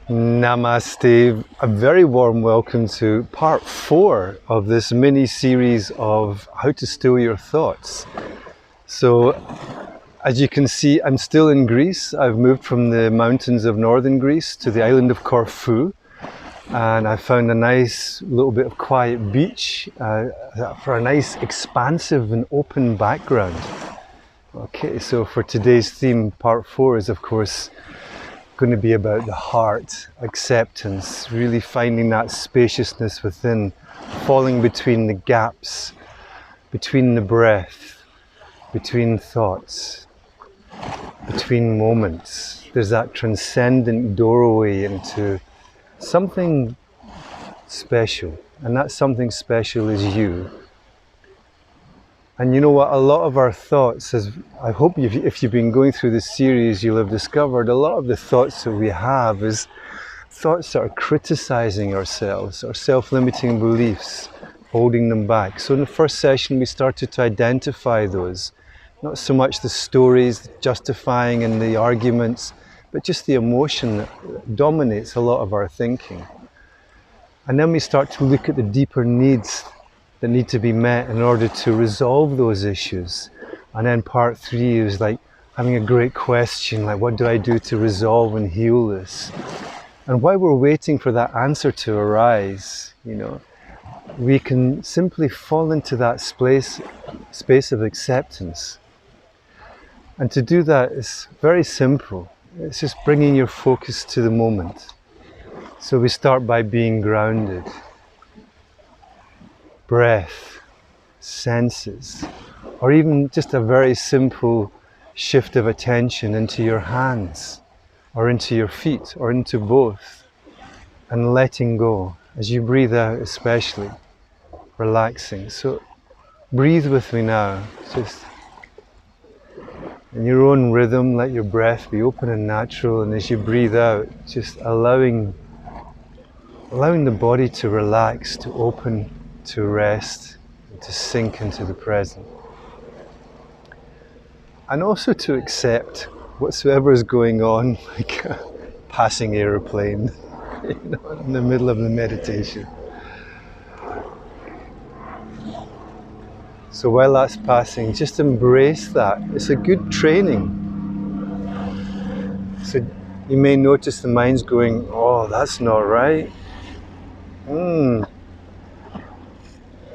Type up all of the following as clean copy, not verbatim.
Namaste. A very warm welcome to part 4 of this mini series of how to still your thoughts. So, as you can see, I'm still in Greece. I've moved from the mountains of northern Greece to the island of Corfu, and I found a nice little bit of quiet beach for a nice expansive and open background. Okay, so for today's theme, part 4 is of course going to be about the heart, acceptance, really finding that spaciousness within, falling between the gaps, between the breath, between thoughts, between moments. There's that transcendent doorway into something special, and that something special is you. And you know what, a lot of our thoughts, as I hope if you've been going through this series, you'll have discovered a lot of the thoughts that we have is thoughts that are criticizing ourselves, our self-limiting beliefs, holding them back. So in the first session, we started to identify those, not so much the stories, justifying and the arguments, but just the emotion that dominates a lot of our thinking. And then we start to look at the deeper needs that need to be met in order to resolve those issues. And then part 3 is like having a great question, like what do I do to resolve and heal this? And while we're waiting for that answer to arise, we can simply fall into that space of acceptance. And to do that is very simple. It's just bringing your focus to the moment. So we start by being grounded. Breath, senses, or even just a very simple shift of attention into your hands, or into your feet, or into both, and letting go as you breathe out, especially relaxing. So breathe with me now, just in your own rhythm. Let your breath be open and natural, and as you breathe out, just allowing the body to relax, to open, to rest, and to sink into the present. And also to accept whatsoever is going on, like a passing aeroplane, in the middle of the meditation. So while that's passing, just embrace that. It's a good training. So you may notice the mind's going, oh, that's not right.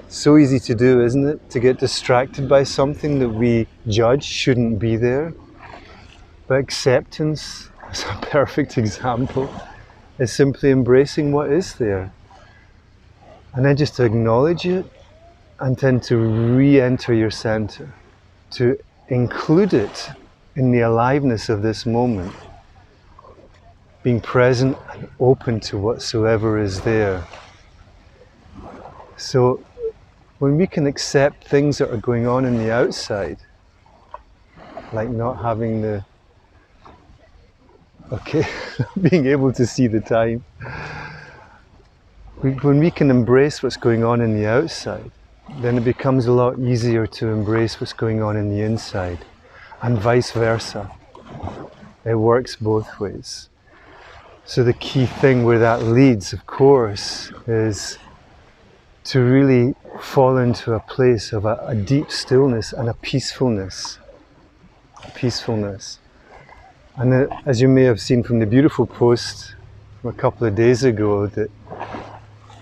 So easy to do, isn't it? To get distracted by something that we judge shouldn't be there. But acceptance, as a perfect example, is simply embracing what is there. And then just to acknowledge it, and then to re-enter your center, to include it in the aliveness of this moment, being present and open to whatsoever is there. So when we can accept things that are going on in the outside, like not having being able to see the time, when we can embrace what's going on in the outside, then it becomes a lot easier to embrace what's going on in the inside, and vice versa. It works both ways. So the key thing where that leads, of course, is to really fall into a place of a deep stillness and a peacefulness. And as you may have seen from the beautiful post from a couple of days ago, that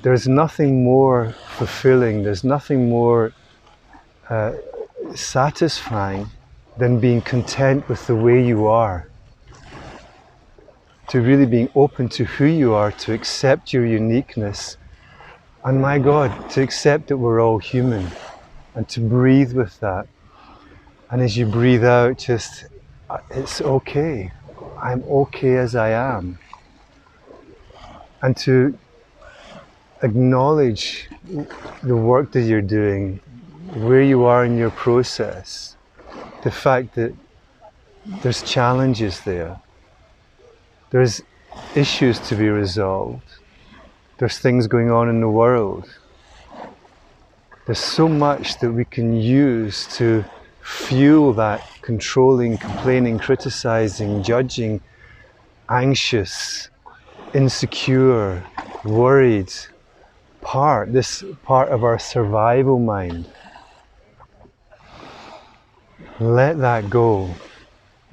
there's nothing more fulfilling, there's nothing more satisfying than being content with the way you are. To really being open to who you are, to accept your uniqueness. And my God, to accept that we're all human, and to breathe with that. And as you breathe out, just, it's okay. I'm okay as I am. And to acknowledge the work that you're doing, where you are in your process, the fact that there's challenges there, there's issues to be resolved, there's things going on in the world. There's so much that we can use to fuel that controlling, complaining, criticizing, judging, anxious, insecure, worried part, this part of our survival mind. Let that go.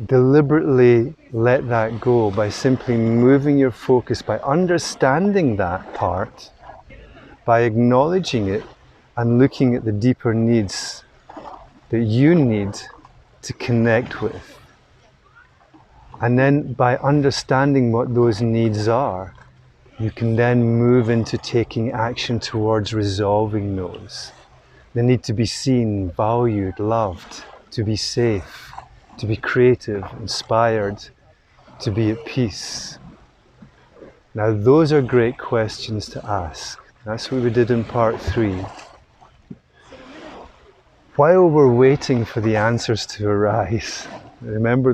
Deliberately let that go by simply moving your focus, by understanding that part, by acknowledging it and looking at the deeper needs that you need to connect with. And then by understanding what those needs are, you can then move into taking action towards resolving those. The need to be seen, valued, loved, to be safe, to be creative, inspired, to be at peace. Now those are great questions to ask. That's what we did in part 3. While we're waiting for the answers to arise, remember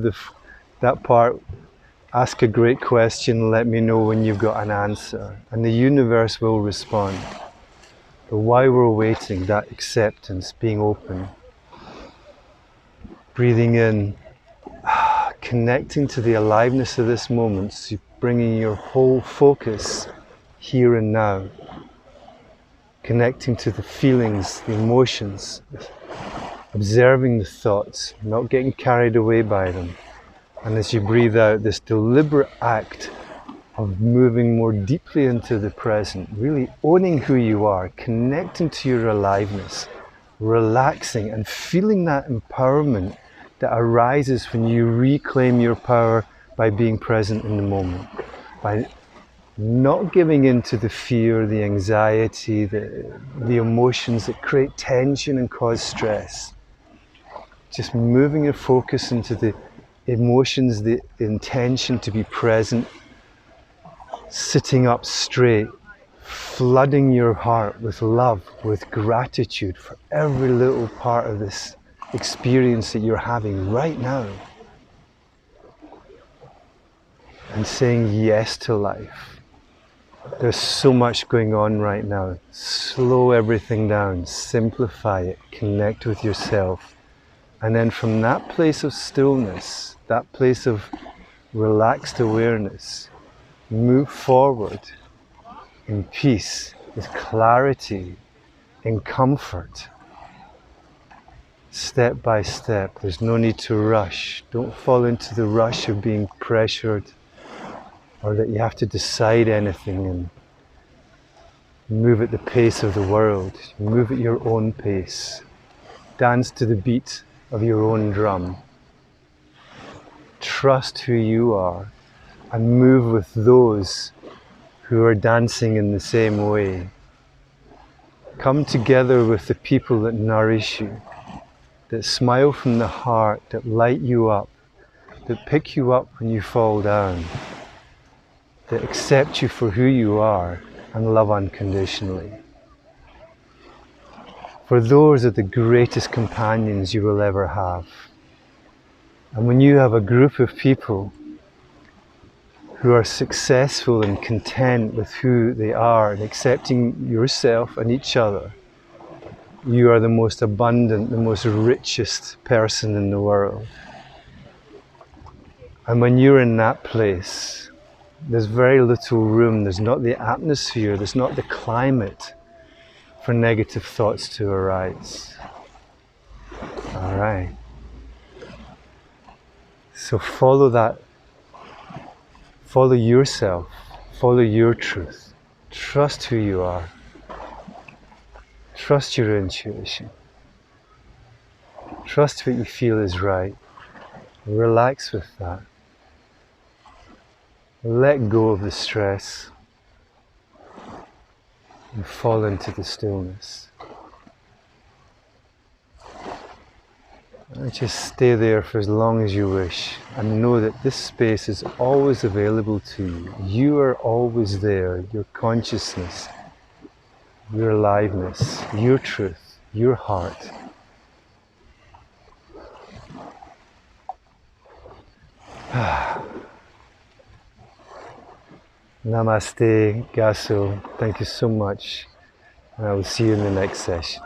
that part, ask a great question, let me know when you've got an answer, and the universe will respond. But while we're waiting, that acceptance, being open, breathing in, connecting to the aliveness of this moment, so bringing your whole focus here and now, connecting to the feelings, the emotions, observing the thoughts, not getting carried away by them. And as you breathe out, this deliberate act of moving more deeply into the present, really owning who you are, connecting to your aliveness, relaxing and feeling that empowerment that arises when you reclaim your power by being present in the moment, by not giving in to the fear, the anxiety, the emotions that create tension and cause stress. Just moving your focus into the emotions, the intention to be present, sitting up straight, flooding your heart with love, with gratitude for every little part of this experience that you're having right now. And saying yes to life. There's so much going on right now. Slow everything down, simplify it, connect with yourself. And then from that place of stillness, that place of relaxed awareness, move forward in peace, with clarity, in comfort. Step by step, there's no need to rush. Don't fall into the rush of being pressured or that you have to decide anything and move at the pace of the world. Move at your own pace. Dance to the beat of your own drum. Trust who you are and move with those who are dancing in the same way. Come together with the people that nourish you, that smile from the heart, that light you up, that pick you up when you fall down, that accept you for who you are and love unconditionally. For those are the greatest companions you will ever have. And when you have a group of people who are successful and content with who they are and accepting yourself and each other, you are the most abundant, the most richest person in the world. And when you're in that place, there's very little room, there's not the atmosphere, there's not the climate for negative thoughts to arise. All right. So follow that, follow yourself, follow your truth, trust who you are, trust your intuition, trust what you feel is right, relax with that, let go of the stress and fall into the stillness. And just stay there for as long as you wish and know that this space is always available to you. You are always there, your consciousness, your aliveness, your truth, your heart. Namaste, Gaso. Thank you so much. And I will see you in the next session.